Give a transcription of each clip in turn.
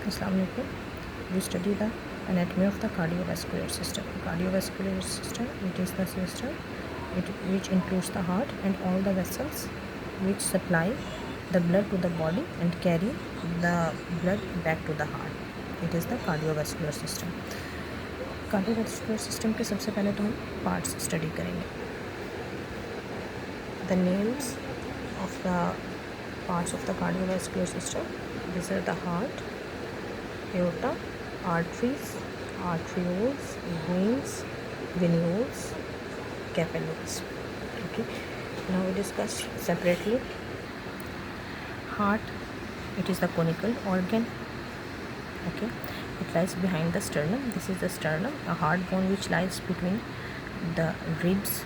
Assalamu alaikum. We study the anatomy of the cardiovascular system. Cardiovascular system, it is the system which includes the heart and all the vessels which supply the blood to the body and carry the blood back to the heart. It is the cardiovascular system. cardiovascular system के सबसे पहले तो हम parts study करेंगे. The names of the parts of the cardiovascular system, these are the heart, aorta, arteries, arterioles, veins, venules, capillaries. Okay, now we discuss separately. Heart, it is the conical organ. Okay, it lies behind the sternum. This is the sternum, a hard bone which lies between the ribs.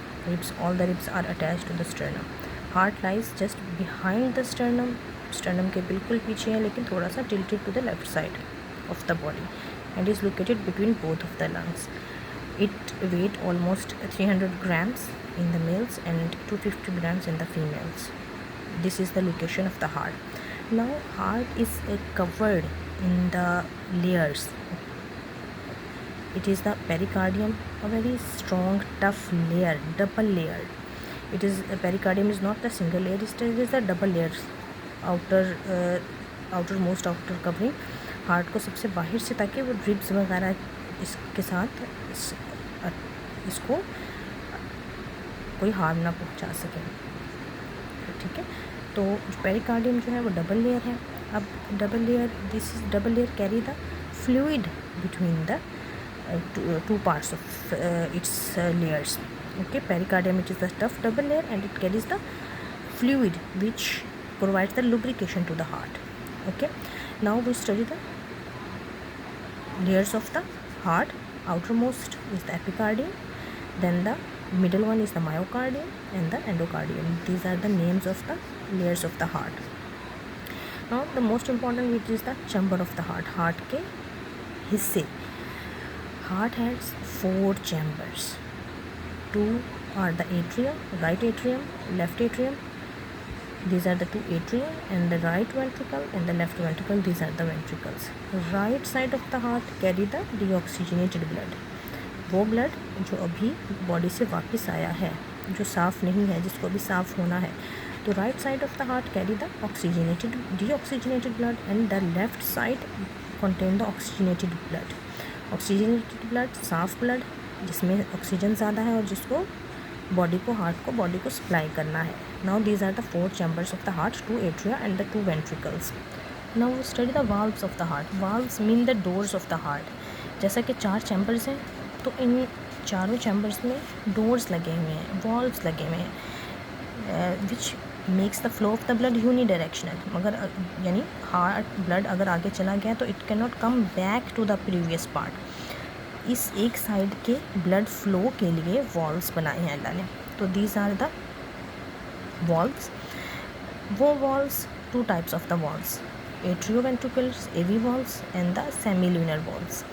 All the ribs are attached to the sternum. Heart lies just behind the sternum. Sternum के बिल्कुल पीछे है, लेकिन थोड़ा सा tilted to the left side of the body and is located between both of the lungs. It weight almost 300 grams in the males and 250 grams in the females. This is the location of the heart. Now heart is covered in the layers. It is the pericardium, a very strong, tough layer, double layered. It is pericardium is not the single layer; it is the double layers. outermost outer covering heart को सबसे बाहर से, ताकि वो drips वगैरह इसके साथ इसको कोई हार्म ना पहुंचा सके. ठीक है, तो पेरिकार्डियम जो है वो डबल लेयर है. अब double layer, this is double layer carry the fluid between the two parts of its layers. Okay, pericardium, it is the tough double layer and it carries the fluid which provides the lubrication to the heart. Okay, now we study the layers of the heart. Outermost is the epicardium, then the middle one is the myocardium and the endocardium. These are the names of the layers of the heart. Now the most important, which is the chamber of the heart. Heart के हिस्से. Heart has 4 chambers. 2 are the atrium, right atrium, left atrium. These are the 2 atria, and the right ventricle and the left ventricle. These are the ventricles. Right side of the heart carry the deoxygenated blood. वो blood जो अभी body से वापस आया है, जो साफ़ नहीं है, जिसको अभी साफ़ होना है, तो right side of the heart carry the deoxygenated blood and the left side contain the oxygenated blood. Oxygenated blood, साफ ब्लड जिसमें ऑक्सीजन ज़्यादा है और जिसको बॉडी को सप्लाई करना है. Now these are the 4 chambers of the heart, 2 atria and the 2 ventricles. Now we study the valves of the heart. Valves mean the doors of the heart. जैसा कि 4 चैम्बर्स हैं, तो इन चारों चैम्बर्स में doors लगे हुए हैं, वॉल्व्स लगे हुए हैं, which makes the flow of the blood unidirectional. मगर यानी हार्ट ब्लड अगर आगे चला गया तो it can not come back to the previous part. इस एक साइड के ब्लड फ्लो के लिए वॉल्व्स बनाए हैं अल्लाह ने. तो दीज आर द वॉल्व्स. वो valves, 2 types of the valves, atrioventriculars AV valves and the semilunar valves.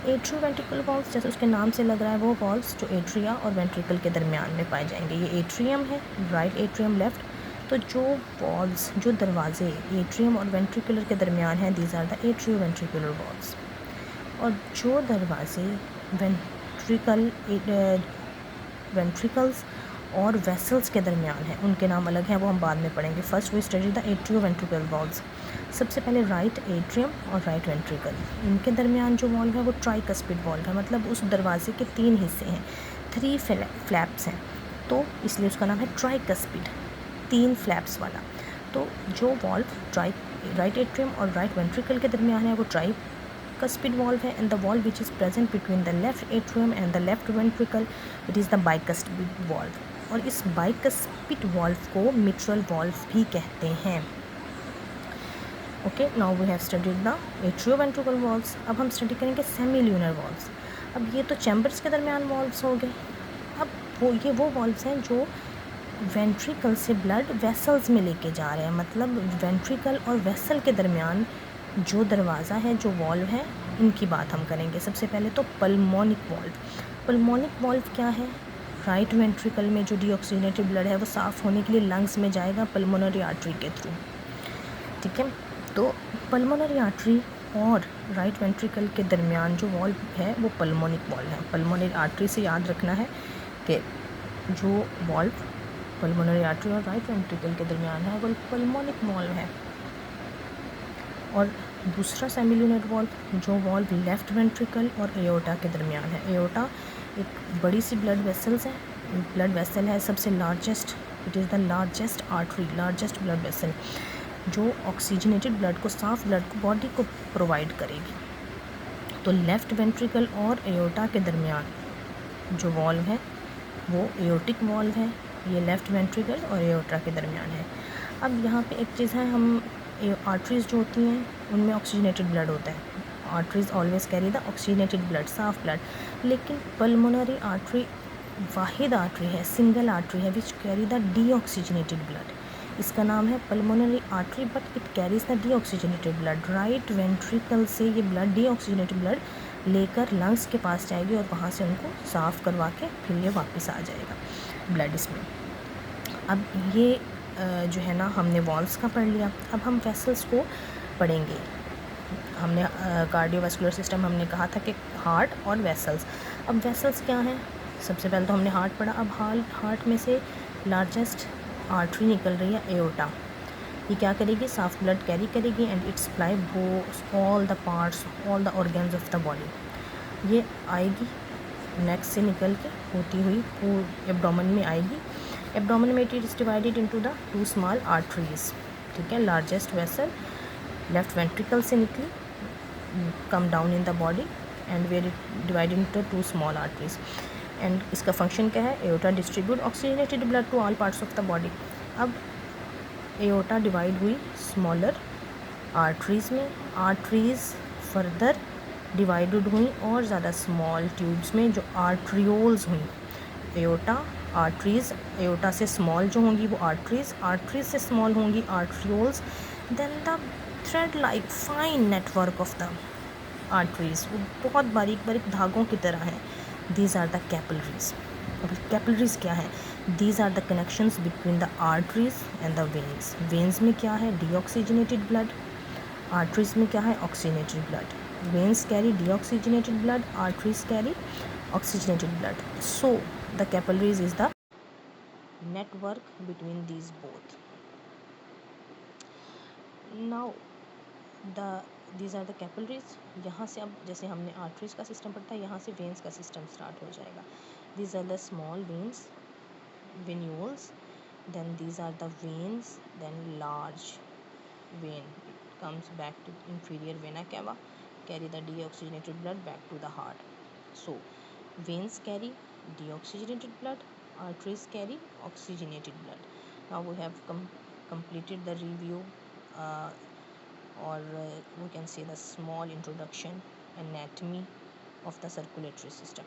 Atrioventricular valves, जैसे उसके नाम से लग रहा है, वो वॉल्व्स जो एट्रिया और वेंट्रिकल के दरमियान में पाए जाएंगे. ये एट्रियम है, राइट एट्रियम, लेफ्ट. तो जो वॉल्व्स, जो दरवाजे एट्रियम और वेंट्रिकुलर के दरमियान हैं, these are the atrioventricular valves. और जो दरवाजे वेंट्रिकल्स और वेसल्स के दरमियान हैं, उनके नाम अलग हैं, वो हम बाद में पढ़ेंगे. First we study the atrioventricular valves. सबसे पहले राइट एट्रियम और राइट वेंट्रिकल, इनके दरमियान जो वॉल्व है वो ट्राइकस्पिड वॉल्व है. मतलब उस दरवाजे के 3 हिस्से हैं, 3 फ्लैप्स हैं, तो इसलिए उसका नाम है ट्राइकस्पिड, 3 फ्लैप्स वाला. तो जो वॉल्व राइट एट्रियम और राइट वेंट्रिकल के दरमियान है वो ट्राइकस्पिड वॉल्व है. And the valve which is present between the left atrium and the left ventricle, it is the bicuspid valve. और इस बाइकस्पिड वॉल्व को मिट्रल वॉल्व भी कहते हैं. Okay, now we have studied the atrioventricular valves. अब हम study करेंगे सेमील्यूनर valves. अब ये तो चैम्बर्स के दरमियान वॉल्व्स हो गए. अब वो वॉल्व्स हैं जो वेंट्रिकल से ब्लड वेसल्स में लेके जा रहे हैं. मतलब वेंट्रिकल और वेसल के दरमियान जो दरवाज़ा है, जो वॉल्व है, इनकी बात हम करेंगे. सबसे पहले तो पल्मोनिक वॉल्व. पल्मोनिक वॉल्व क्या है? राइट वेंट्रिकल में जो डीऑक्सीजनेटेड ब्लड है वो साफ़ होने के लिए लंग्स में जाएगा पल्मोनरी आर्टरी के थ्रू. ठीक है, तो पल्मोनरी आर्टरी और राइट वेंट्रिकल के दरमियान जो वॉल्व है वो पल्मोनिक वॉल्व है। पल्मोनरी आर्टरी से याद रखना है कि जो वॉल्व पल्मोनरी आर्टरी और राइट वेंट्रिकल के दरमियान है वो पल्मोनिक वॉल्व है। और दूसरा सेमिलुनर वॉल्व जो वॉल्व लेफ्ट वेंट्रिकल और एओर्टा के दरमियान है। एओर्टा एक बड़ी सी ब्लड वेसल है, सबसे largest, it is the largest artery, largest blood vessel जो ऑक्सीजनेटेड ब्लड को, साफ ब्लड को बॉडी को प्रोवाइड करेगी। तो लेफ़्ट वेंट्रिकल और एओर्टा के दरमियान जो वॉल्व है वो एओर्टिक वॉल्व है। ये लेफ़्ट वेंट्रिकल और एओर्टा के दरमियान है। अब यहाँ पे एक चीज़ है, हम आर्टरीज़ जो होती हैं उनमें ऑक्सीजनेटेड ब्लड होता है। Arteries always carry the oxygenated blood, साफ ब्लड। लेकिन पल्मोनरी आर्टरी वाहिद आर्टरी है, सिंगल आर्टरी है which carry the deoxygenated blood. इसका नाम है pulmonary artery but it carries the deoxygenated blood. Right ventricle से ये ब्लड डीऑक्सीजनेटेड ब्लड लेकर लंग्स के पास जाएगी और वहाँ से उनको साफ़ करवा के फिर ये वापस आ जाएगा ब्लड इसमें। अब ये जो है ना, हमने वॉल्व्स का पढ़ लिया। अब हम वेसल्स को पढ़ेंगे। हमने कार्डियोवास्कुलर सिस्टम हमने कहा था कि हार्ट और वेसल्स। अब वेसल्स क्या हैं? सबसे पहले तो हमने हार्ट पढ़ा। अब हार्ट में से लार्जेस्ट आर्टरी निकल रही है एओर्टा। ये क्या करेगी? साफ ब्लड कैरी करेगी and it's supply all the parts, all the organs of the body. ये आएगी नेक से निकल के होती हुई एब्डोमेन में आएगी। एब्डोमेन में it is divided into the 2 small arteries. ठीक है, लार्जेस्ट वेसल लेफ्ट वेंट्रिकल से निकली, come down in the body and where it divided into 2 small arteries. And इसका फंक्शन क्या है? Aorta distribute oxygenated blood to all parts of the body. अब aorta divide हुई smaller arteries में, arteries further divided हुई और ज़्यादा small tubes में जो आर्ट्रियोल्स हुई। एओर्टा आर्टरीज़, एओर्टा से स्मॉल जो होंगी वो आर्टरीज़, आर्टरीज़ से स्मॉल होंगी arterioles. Then the thread like fine network of the arteries, वो बहुत बारीक बारीक धागों की तरह हैं। These are the capillaries. अब कैपिलरीज क्या है? These are the connections between the arteries and the veins. Veins में क्या है? Deoxygenated blood. आर्टरीज में क्या है? Oxygenated blood. Veins carry deoxygenated blood, arteries carry oxygenated blood. So the capillaries is the network between these both. Now these are the capillaries. यहाँ से अब जैसे हमने आर्टरीज का सिस्टम पढ़ा था, यहाँ से वेन्स का सिस्टम स्टार्ट हो जाएगा। These are the small veins, venules. Then these are the veins. Then large vein comes back to inferior vena cava, carry the deoxygenated blood back to the heart. So veins carry deoxygenated blood, arteries carry oxygenated blood. Now we have completed the review, or we can say the small introduction, anatomy of the circulatory system.